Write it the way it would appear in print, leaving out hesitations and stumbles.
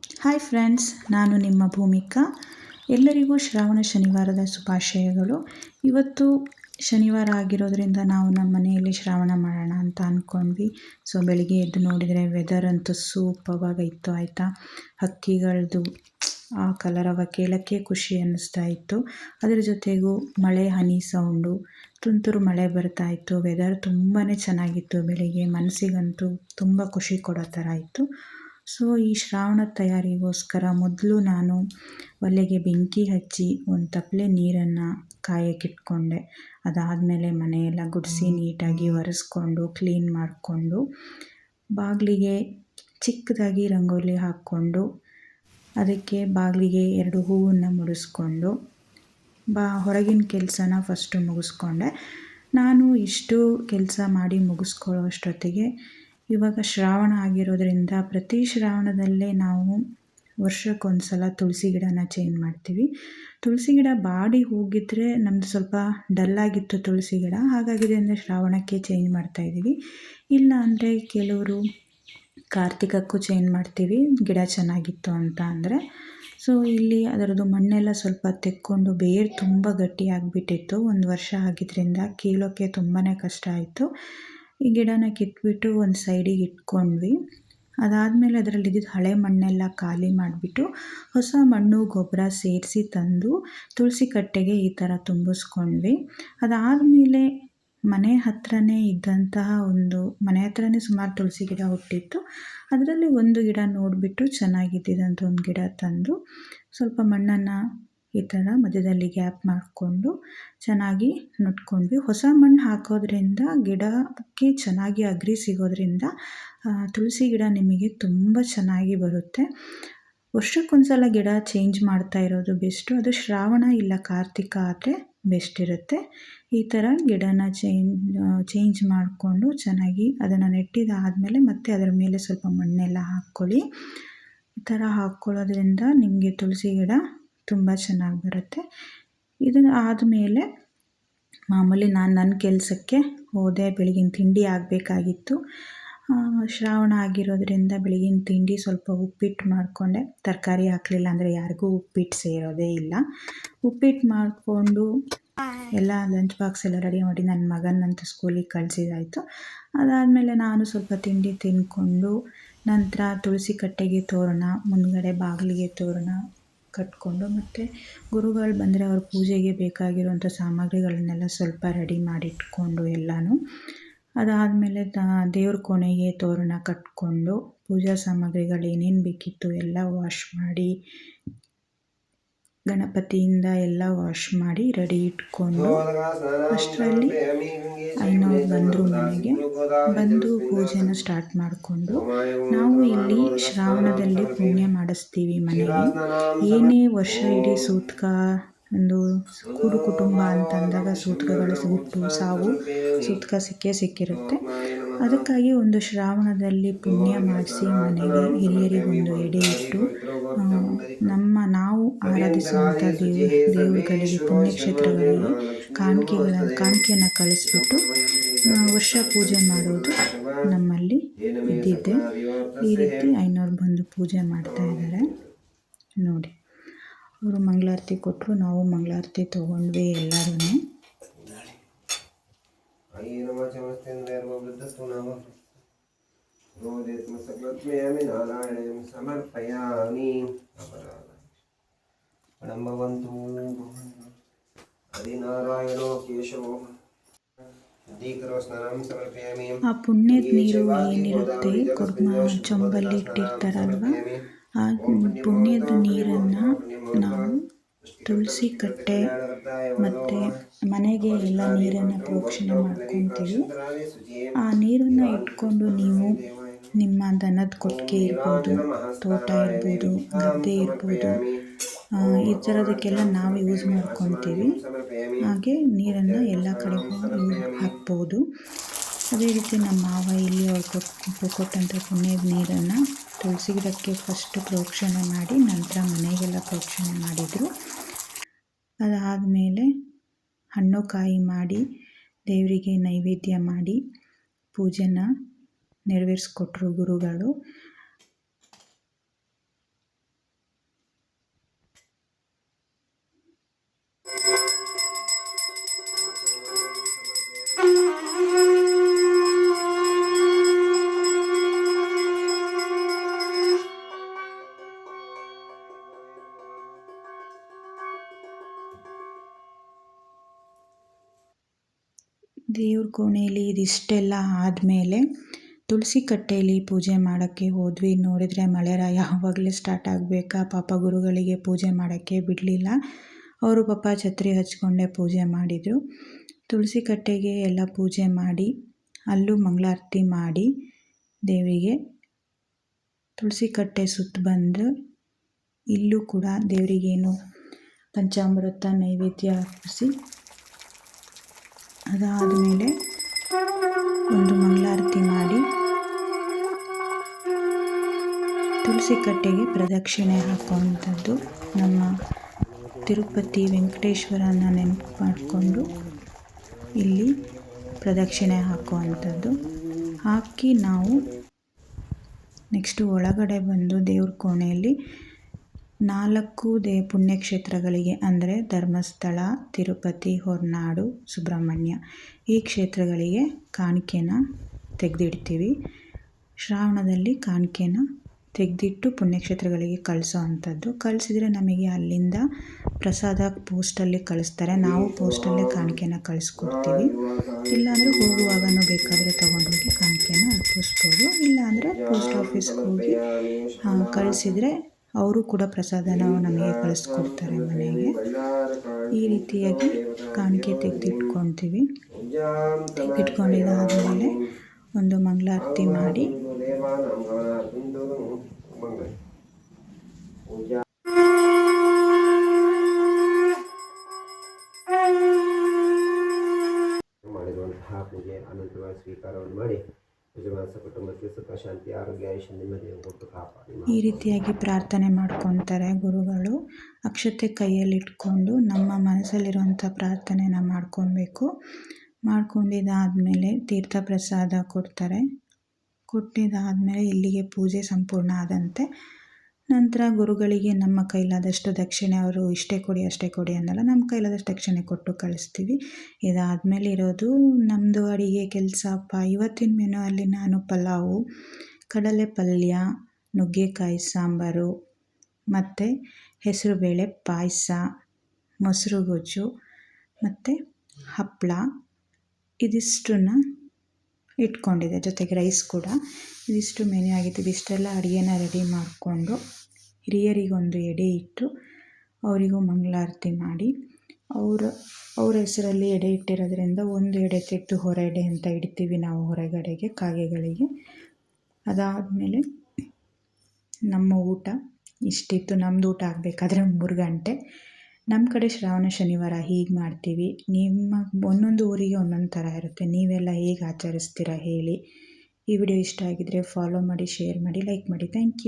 Hi friends, ನಾನು ನಿಮ್ಮ ಭೂಮಿಕಾ. ಎಲ್ಲರಿಗೂ ಶ್ರಾವಣ ಶನಿವಾರದ ಶುಭಾಶಯಗಳು. ಇವತ್ತು ಶನಿವಾರ ಆಗಿರೋದ್ರಿಂದ ನಾವು ನಮ್ಮ ಮನೆಯಲ್ಲಿ ಶ್ರಾವಣ ಮಾಡೋಣ ಅಂತ ಅಂದ್ಕೊಂಡ್ವಿ. ಸೊ ಬೆಳಿಗ್ಗೆ ಎದ್ದು ನೋಡಿದರೆ ವೆದರ್ ಅಂತೂ ಸೂಪರ್ವಾಗಿ ಇತ್ತು ಆಯಿತಾ. ಹಕ್ಕಿಗಳದ್ದು ಆ ಕಲರವ ಕೇಳೋಕ್ಕೆ ಖುಷಿ ಅನ್ನಿಸ್ತಾ ಇತ್ತು. ಅದರ ಜೊತೆಗೂ ಮಳೆ ಹನಿ ಸೌಂಡು, ತುಂತುರು ಮಳೆ ಬರ್ತಾ ಇತ್ತು. ವೆದರ್ ತುಂಬಾ ಚೆನ್ನಾಗಿತ್ತು. ಬೆಳಿಗ್ಗೆ ಮನಸ್ಸಿಗಂತೂ ತುಂಬ ಖುಷಿ ಕೊಡೋ ಥರ ಇತ್ತು. ಸೊ ಈ ಶ್ರಾವಣದ ತಯಾರಿಗೋಸ್ಕರ ಮೊದಲು ನಾನು ಒಲೆಗೆ ಬೆಂಕಿ ಹಚ್ಚಿ ಒಂದು ತಪ್ಪಲೆ ನೀರನ್ನು ಕಾಯಕ್ಕಿಟ್ಕೊಂಡೆ. ಅದಾದಮೇಲೆ ಮನೆಯೆಲ್ಲ ಗುಡಿಸಿ ನೀಟಾಗಿ ಒರೆಸ್ಕೊಂಡು ಕ್ಲೀನ್ ಮಾಡಿಕೊಂಡು ಬಾಗಿಲಿಗೆ ಚಿಕ್ಕದಾಗಿ ರಂಗೋಲಿ ಹಾಕ್ಕೊಂಡು ಅದಕ್ಕೆ ಬಾಗಿಲಿಗೆ 2 ಹೂವನ್ನು ಮುಡಿಸ್ಕೊಂಡು ಹೊರಗಿನ ಕೆಲಸನ ಫಸ್ಟು ಮುಗಿಸ್ಕೊಂಡೆ. ನಾನು ಇಷ್ಟು ಕೆಲಸ ಮಾಡಿ ಮುಗಿಸ್ಕೊಳ್ಳೋ ಅಷ್ಟೊತ್ತಿಗೆ ಇವಾಗ ಶ್ರಾವಣ ಆಗಿರೋದ್ರಿಂದ ಪ್ರತಿ ಶ್ರಾವಣದಲ್ಲೇ ನಾವು ವರ್ಷಕ್ಕೊಂದು ಸಲ ತುಳಸಿ ಗಿಡನ ಚೇಂಜ್ ಮಾಡ್ತೀವಿ. ತುಳಸಿ ಗಿಡ ಬಾಡಿ ಹೋಗಿದ್ರೆ ನಮ್ಮದು ಸ್ವಲ್ಪ ಡಲ್ಲಾಗಿತ್ತು ತುಳಸಿ ಗಿಡ, ಹಾಗಾಗಿದೆ ಅಂದರೆ ಶ್ರಾವಣಕ್ಕೆ ಚೇಂಜ್ ಮಾಡ್ತಾಯಿದ್ದೀವಿ. ಇಲ್ಲ ಅಂದರೆ ಕೆಲವರು ಕಾರ್ತಿಕಕ್ಕೂ ಚೇಂಜ್ ಮಾಡ್ತೀವಿ ಗಿಡ ಚೆನ್ನಾಗಿತ್ತು ಅಂತ ಅಂದರೆ. ಸೊ ಇಲ್ಲಿ ಅದರದ್ದು ಮಣ್ಣೆಲ್ಲ ಸ್ವಲ್ಪ ತೆಕ್ಕೊಂಡು ಬೇರು ತುಂಬ ಗಟ್ಟಿಯಾಗಿಬಿಟ್ಟಿತ್ತು. 1 ವರ್ಷ ಆಗಿದ್ದರಿಂದ ಕೀಳೋಕ್ಕೆ ತುಂಬಾ ಕಷ್ಟ ಆಯಿತು. ಈ ಗಿಡನ ಕಿತ್ಬಿಟ್ಟು ಒಂದು ಸೈಡಿಗೆ ಇಟ್ಕೊಂಡ್ವಿ. ಅದಾದಮೇಲೆ ಅದರಲ್ಲಿದ್ದಿದ್ದು ಹಳೆ ಮಣ್ಣೆಲ್ಲ ಖಾಲಿ ಮಾಡಿಬಿಟ್ಟು ಹೊಸ ಮಣ್ಣು ಗೊಬ್ಬರ ಸೇರಿಸಿ ತಂದು ತುಳಸಿ ಕಟ್ಟೆಗೆ ಈ ಥರ ತುಂಬಿಸ್ಕೊಂಡ್ವಿ. ಅದಾದಮೇಲೆ ಮನೆ ಹತ್ರನೇ ಇದ್ದಂತಹ ಮನೆ ಹತ್ರನೇ ಸುಮಾರು ತುಳಸಿ ಗಿಡ ಹುಟ್ಟಿತ್ತು. ಅದರಲ್ಲಿ ಒಂದು ಗಿಡ ನೋಡಿಬಿಟ್ಟು ಚೆನ್ನಾಗಿದ್ದಿದ್ದಂಥ ಒಂದು ಗಿಡ ತಂದು ಸ್ವಲ್ಪ ಮಣ್ಣನ್ನು ಈ ಥರ ಮಧ್ಯದಲ್ಲಿ ಗ್ಯಾಪ್ ಮಾಡಿಕೊಂಡು ಚೆನ್ನಾಗಿ ನಟ್ಕೊಂಡ್ವಿ. ಹೊಸ ಮಣ್ಣು ಹಾಕೋದ್ರಿಂದ ಗಿಡಕ್ಕೆ ಚೆನ್ನಾಗಿ ಅಗ್ರಿ ಸಿಗೋದ್ರಿಂದ ತುಳಸಿ ಗಿಡ ನಿಮಗೆ ತುಂಬ ಚೆನ್ನಾಗಿ ಬರುತ್ತೆ. ವರ್ಷಕ್ಕೊಂದು ಸಲ ಗಿಡ ಚೇಂಜ್ ಮಾಡ್ತಾ ಇರೋದು ಬೆಸ್ಟು. ಅದು ಶ್ರಾವಣ ಇಲ್ಲ ಕಾರ್ತಿಕ ಆದರೆ ಬೆಸ್ಟ್ ಇರುತ್ತೆ. ಈ ಥರ ಗಿಡನ ಚೇಂಜ್ ಮಾಡಿಕೊಂಡು ಚೆನ್ನಾಗಿ ಅದನ್ನು ನೆಟ್ಟಿದ್ದಾದಮೇಲೆ ಮತ್ತೆ ಅದರ ಮೇಲೆ ಸ್ವಲ್ಪ ಮಣ್ಣೆಲ್ಲ ಹಾಕ್ಕೊಳ್ಳಿ. ಈ ಥರ ಹಾಕ್ಕೊಳ್ಳೋದ್ರಿಂದ ನಿಮಗೆ ತುಳಸಿ ಗಿಡ ತುಂಬ ಚೆನ್ನಾಗಿ ಬರುತ್ತೆ. ಇದನ್ನು ಆದಮೇಲೆ ಮಾಮೂಲಿ ನಾನು ನನ್ನ ಕೆಲಸಕ್ಕೆ ಹೋದೆ. ಬೆಳಗಿನ ತಿಂಡಿ ಆಗಬೇಕಾಗಿತ್ತು. ಶ್ರಾವಣ ಆಗಿರೋದ್ರಿಂದ ಬೆಳಗಿನ ತಿಂಡಿ ಸ್ವಲ್ಪ ಉಪ್ಪಿಟ್ಟು ಮಾಡಿಕೊಂಡೆ. ತರಕಾರಿ ಹಾಕಲಿಲ್ಲ ಅಂದರೆ ಯಾರಿಗೂ ಉಪ್ಪಿಟ್ಟು ಸೇರೋದೇ ಇಲ್ಲ. ಉಪ್ಪಿಟ್ಟು ಮಾಡಿಕೊಂಡು ಎಲ್ಲ ಲಂಚ್ ಬಾಕ್ಸ್ ಎಲ್ಲ ರೆಡಿ ಮಾಡಿ ನನ್ನ ಮಗನಂತೂ ಸ್ಕೂಲಿಗೆ ಕಳಿಸಿದಾಯಿತು. ಅದಾದಮೇಲೆ ನಾನು ಸ್ವಲ್ಪ ತಿಂಡಿ ತಿಂದ್ಕೊಂಡು ನಂತರ ತುಳಸಿ ಕಟ್ಟೆಗೆ ತೋರಣ, ಮುಂದುಗಡೆ ಬಾಗಿಲಿಗೆ ತೋರಣ ಕಟ್ಕೊಂಡು ಮತ್ತು ಗುರುಗಳು ಬಂದರೆ ಅವ್ರ ಪೂಜೆಗೆ ಬೇಕಾಗಿರುವಂಥ ಸಾಮಗ್ರಿಗಳನ್ನೆಲ್ಲ ಸ್ವಲ್ಪ ರೆಡಿ ಮಾಡಿಟ್ಕೊಂಡು ಎಲ್ಲನೂ. ಅದಾದಮೇಲೆ ದೇವ್ರ ಕೋಣೆಗೆ ತೋರಣ ಕಟ್ಕೊಂಡು ಪೂಜಾ ಸಾಮಗ್ರಿಗಳು ಏನೇನು ಬೇಕಿತ್ತು ಎಲ್ಲ ವಾಶ್ ಮಾಡಿ ಗಣಪತಿಯಿಂದ ಎಲ್ಲ ವಾಶ್ ಮಾಡಿ ರೆಡಿ ಇಟ್ಕೊಂಡು ಅಷ್ಟರಲ್ಲಿ ಐನೋರು ಬಂದರು. ಮನೆಗೆ ಬಂದು ಪೂಜೆನ ಸ್ಟಾರ್ಟ್ ಮಾಡಿಕೊಂಡು ನಾವು ಇಲ್ಲಿ ಶ್ರಾವಣದಲ್ಲಿ ಪುಣ್ಯ ಮಾಡಿಸ್ತೀವಿ ಮನೆಗೆ. ಏನೇ ವರ್ಷ ಇಡೀ ಸೂತಕ ಒಂದು ಕೂಡು ಕುಟುಂಬ ಅಂತಂದಾಗ ಸೂತಕಗಳು ಹುಟ್ಟು ಸಾವು ಸೂತಕ ಸಿಕ್ಕಿರುತ್ತೆ. ಅದಕ್ಕಾಗಿ ಒಂದು ಶ್ರಾವಣದಲ್ಲಿ ಪುಣ್ಯ ಮಾಡಿಸಿ ಮನೆಗೆ ಹಿರಿಯರಿಗೊಂದು ಎಡೆ ಇಟ್ಟು ನಾವು ಆರಾಧಿಸುವಂಥ ದೇವರುಗಳಿಗೆ ಪುಣ್ಯಕ್ಷೇತ್ರಗಳಿಗೆ ಕಾಣಿಕೆಯನ್ನು ಕಳಿಸ್ಬಿಟ್ಟು ವರ್ಷ ಪೂಜೆ ಮಾಡೋದು ನಮ್ಮಲ್ಲಿ ಇದ್ದಿದ್ದೆ. ಈ ರೀತಿ ಐನೋರು ಬಂದು ಪೂಜೆ ಮಾಡ್ತಾ ಇದ್ದಾರೆ ನೋಡಿ. ಅವರು ಮಂಗಳಾರತಿ ಕೊಟ್ಟರು, ನಾವು ಮಂಗಳಾರತಿ ತೊಗೊಂಡ್ವಿ ಎಲ್ಲರೂ. ಆ ಪುಣ್ಯದ ನೀರು ಏನಿರುತ್ತೆ ಚೊಂಬಲ್ಲಿ ಇಟ್ಟಿರ್ತಾರಲ್ವ, ಆ ಪುಣ್ಯದ ನೀರನ್ನು ನಾವು ತುಳಸಿ ಕಟ್ಟೆ ಮತ್ತು ಮನೆಗೆ ಎಲ್ಲ ನೀರನ್ನು ಪ್ರೋಕ್ಷಣೆ ಮಾಡ್ಕೊತೀವಿ. ಆ ನೀರನ್ನು ಇಟ್ಕೊಂಡು ನೀವು ನಿಮ್ಮ ದನದ ಕೊಟ್ಟಿಗೆ ಇರ್ಬೋದು, ತೋಟ ಇರ್ಬೋದು, ಗದ್ದೆ ಇರ್ಬೋದು, ಈ ಥರದಕ್ಕೆಲ್ಲ ನಾವು ಯೂಸ್ ಮಾಡ್ಕೊತೀವಿ. ಹಾಗೆ ನೀರನ್ನು ಎಲ್ಲ ಕಡೆಗೂ ಹಾಕ್ಬೋದು. ಅದೇ ರೀತಿ ನಮ್ಮ ಮಾವ ಇಲ್ಲಿ ಅವ್ರು ಕೊಟ್ಟಂಥ ಪುಣ್ಯದ ನೀರನ್ನು ತುಳಸಿ ಗಿಡಕ್ಕೆ ಫಸ್ಟು ಪ್ರೋಕ್ಷಣೆ ಮಾಡಿ ನಂತರ ಮನೆಗೆಲ್ಲ ಪ್ರೋಕ್ಷಣೆ ಮಾಡಿದರು. ಅದಾದಮೇಲೆ ಹಣ್ಣು ಕಾಯಿ ಮಾಡಿ ದೇವರಿಗೆ ನೈವೇದ್ಯ ಮಾಡಿ ಪೂಜೆನ ನೆರವೇರಿಸ್ಕೊಟ್ರು ಗುರುಗಳು. ದೇವ್ರ ಕೋಣೆಯಲ್ಲಿ ಇದಿಷ್ಟೆಲ್ಲ ಆದಮೇಲೆ ತುಳಸಿ ಕಟ್ಟೆಯಲ್ಲಿ ಪೂಜೆ ಮಾಡೋಕ್ಕೆ ಹೋದ್ವಿ. ನೋಡಿದರೆ ಮಳೆರಾಯ ಆವಾಗಲೇ ಸ್ಟಾರ್ಟ್ ಆಗಬೇಕಾ, ಪಾಪ ಗುರುಗಳಿಗೆ ಪೂಜೆ ಮಾಡೋಕ್ಕೆ ಬಿಡಲಿಲ್ಲ. ಅವರು ಪಾಪ ಛತ್ರಿ ಹಚ್ಕೊಂಡೇ ಪೂಜೆ ಮಾಡಿದರು. ತುಳಸಿ ಕಟ್ಟೆಗೆ ಎಲ್ಲ ಪೂಜೆ ಮಾಡಿ ಅಲ್ಲೂ ಮಂಗಳಾರತಿ ಮಾಡಿ ದೇವರಿಗೆ ತುಳಸಿ ಕಟ್ಟೆ ಸುತ್ತ ಬಂದು ಇಲ್ಲೂ ಕೂಡ ದೇವರಿಗೇನು ಪಂಚಾಮೃತ ನೈವೇದ್ಯ ಅರ್ಪಿಸಿ ಅದಾದಮೇಲೆ ಒಂದು ಮಂಗಳಾರತಿ ಮಾಡಿ ತುಳಸಿ ಕಟ್ಟೆಗೆ ಪ್ರದಕ್ಷಿಣೆ ಹಾಕುವಂಥದ್ದು. ನಮ್ಮ ತಿರುಪತಿ ವೆಂಕಟೇಶ್ವರನ ನೆನಪು ಮಾಡಿಕೊಂಡು ಇಲ್ಲಿ ಪ್ರದಕ್ಷಿಣೆ ಹಾಕುವಂಥದ್ದು. ಹಾಕಿ ನಾವು ನೆಕ್ಸ್ಟು ಒಳಗಡೆ ಬಂದು ದೇವ್ರ ಕೋಣೆಯಲ್ಲಿ 4 ಪುಣ್ಯಕ್ಷೇತ್ರಗಳಿಗೆ ಅಂದರೆ ಧರ್ಮಸ್ಥಳ, ತಿರುಪತಿ, ಹೊರನಾಡು, ಸುಬ್ರಹ್ಮಣ್ಯ ಈ ಕ್ಷೇತ್ರಗಳಿಗೆ ಕಾಣಿಕೆನ ತೆಗೆದಿಡ್ತೀವಿ. ಶ್ರಾವಣದಲ್ಲಿ ಕಾಣಿಕೆನ ತೆಗೆದಿಟ್ಟು ಪುಣ್ಯಕ್ಷೇತ್ರಗಳಿಗೆ ಕಳಿಸೋ ಅಂಥದ್ದು. ಕಳಿಸಿದರೆ ನಮಗೆ ಅಲ್ಲಿಂದ ಪ್ರಸಾದ ಪೋಸ್ಟಲ್ಲಿ ಕಳಿಸ್ತಾರೆ. ನಾವು ಪೋಸ್ಟಲ್ಲೇ ಕಾಣಿಕೆನ ಕಳಿಸ್ಕೊಡ್ತೀವಿ. ಇಲ್ಲಾಂದರೆ ಹೋಗುವಾಗನೂ ಬೇಕಾದರೆ ತೊಗೊಂಡೋಗಿ ಕಾಣಿಕೆನ ಅರ್ಪಿಸ್ಬೋದು. ಇಲ್ಲಾಂದರೆ ಪೋಸ್ಟ್ ಆಫೀಸ್ಗೆ ಹೋಗಿ ಕಳಿಸಿದರೆ ಅವರು ಕೂಡ ಪ್ರಸಾದನ ನಮಗೆ ಕಳಿಸ್ಕೊಡ್ತಾರೆ ಮನೆಗೆ. ಈ ರೀತಿಯಾಗಿ ಕಾಣಿಕೆ ತೆಗೆದಿಟ್ಕೊತೀವಿ. ತೆಗೆದಿಟ್ಕೊಂಡಿದ್ದಾದಮೇಲೆ ಒಂದು ಮಂಗಳಾರತಿ ಮಾಡಿ ಮಾಡಿರುವಂತಹ ಪೂಜೆ ಅನಂತವಾಗಿ ಸ್ವೀಕಾರವನ್ನು ಮಾಡಿ ಯಜಮಾನ ಕುಟುಂಬಕ್ಕೆ ಸುಖ ಶಾಂತಿ ಆರೋಗ್ಯ ಆಯುಷ್ಯ ನೆಮ್ಮದಿಯನ್ನು ಕೊಟ್ಟು ಕಾಪಾಡಿ. ಈ ರೀತಿಯಾಗಿ ಪ್ರಾರ್ಥನೆ ಮಾಡ್ಕೊತಾರೆ ಗುರುಗಳು. ಅಕ್ಷತೆ ಕೈಯಲ್ಲಿಟ್ಕೊಂಡು ನಮ್ಮ ಮನಸ್ಸಲ್ಲಿರುವಂಥ ಪ್ರಾರ್ಥನೆನ ಮಾಡ್ಕೊಬೇಕು. ಮಾಡ್ಕೊಂಡಿದ್ದಾದಮೇಲೆ ತೀರ್ಥ ಪ್ರಸಾದ ಕೊಡ್ತಾರೆ. ಕೊಟ್ಟಿದ್ದಾದಮೇಲೆ ಇಲ್ಲಿಗೆ ಪೂಜೆ ಸಂಪೂರ್ಣ ಆದಂತೆ. ನಂತರ ಗುರುಗಳಿಗೆ ನಮ್ಮ ಕೈಲಾದಷ್ಟು ದಕ್ಷಿಣೆ, ಅವರು ಇಷ್ಟೇ ಕೊಡಿ ಅಷ್ಟೇ ಕೊಡಿ ಅನ್ನಲ್ಲ, ನಮ್ಮ ಕೈಲಾದಷ್ಟು ದಕ್ಷಿಣೆ ಕೊಟ್ಟು ಕಳಿಸ್ತೀವಿ. ಇದಾದಮೇಲೆ ಇರೋದು ನಮ್ಮದು ಅಡಿಗೆ ಕೆಲಸಪ್ಪ. ಇವತ್ತಿನ ಮೆನು ಅಲ್ಲಿ ನಾನು ಪಲಾವು, ಕಡಲೆ ಪಲ್ಯ, ನುಗ್ಗೆಕಾಯಿ ಸಾಂಬಾರು ಮತ್ತು ಹೆಸರುಬೇಳೆ ಪಾಯಸ, ಮೊಸರು ಗೊಜ್ಜು ಮತ್ತು ಹಪ್ಪಳ ಇದಿಷ್ಟನ್ನು ಇಟ್ಕೊಂಡಿದ್ದೆ. ಜೊತೆಗೆ ರೈಸ್ ಕೂಡ. ಇದಿಷ್ಟು ಮೆನು ಆಗಿತ್ತು. ಇದಿಷ್ಟೆಲ್ಲ ಅಡುಗೆನ ರೆಡಿ ಮಾಡಿಕೊಂಡು ಹಿರಿಯರಿಗೊಂದು ಎಡೆ ಇಟ್ಟು ಅವರಿಗೂ ಮಂಗಳಾರತಿ ಮಾಡಿ ಅವ್ರ ಹೆಸರಲ್ಲಿ ಎಡೆ ಇಟ್ಟಿರೋದ್ರಿಂದ ಒಂದು ಎಡೆ ತೆಗೆದು ಹೊರ ಎಡೆ ಅಂತ ಇಡ್ತೀವಿ ನಾವು ಹೊರಗಡೆಗೆ ಕಾಗೆಗಳಿಗೆ. ಅದಾದಮೇಲೆ ನಮ್ಮ ಊಟ ಇಷ್ಟಿತ್ತು. ನಮ್ಮದು ಊಟ ಆಗಬೇಕಾದ್ರೆ 3 ಗಂಟೆ. ನಮ್ಮ ಕಡೆ ಶ್ರಾವಣ ಶನಿವಾರ ಹೀಗೆ ಮಾಡ್ತೀವಿ. ನಿಮ್ಮ ಒಂದೊಂದು ಊರಿಗೆ ಒಂದೊಂದು ಥರ ಇರುತ್ತೆ. ನೀವೆಲ್ಲ ಹೇಗೆ ಆಚರಿಸ್ತೀರಾ ಹೇಳಿ. ಈ ವಿಡಿಯೋ ಇಷ್ಟ ಆಗಿದರೆ ಫಾಲೋ ಮಾಡಿ, ಶೇರ್ ಮಾಡಿ, ಲೈಕ್ ಮಾಡಿ. Thank you.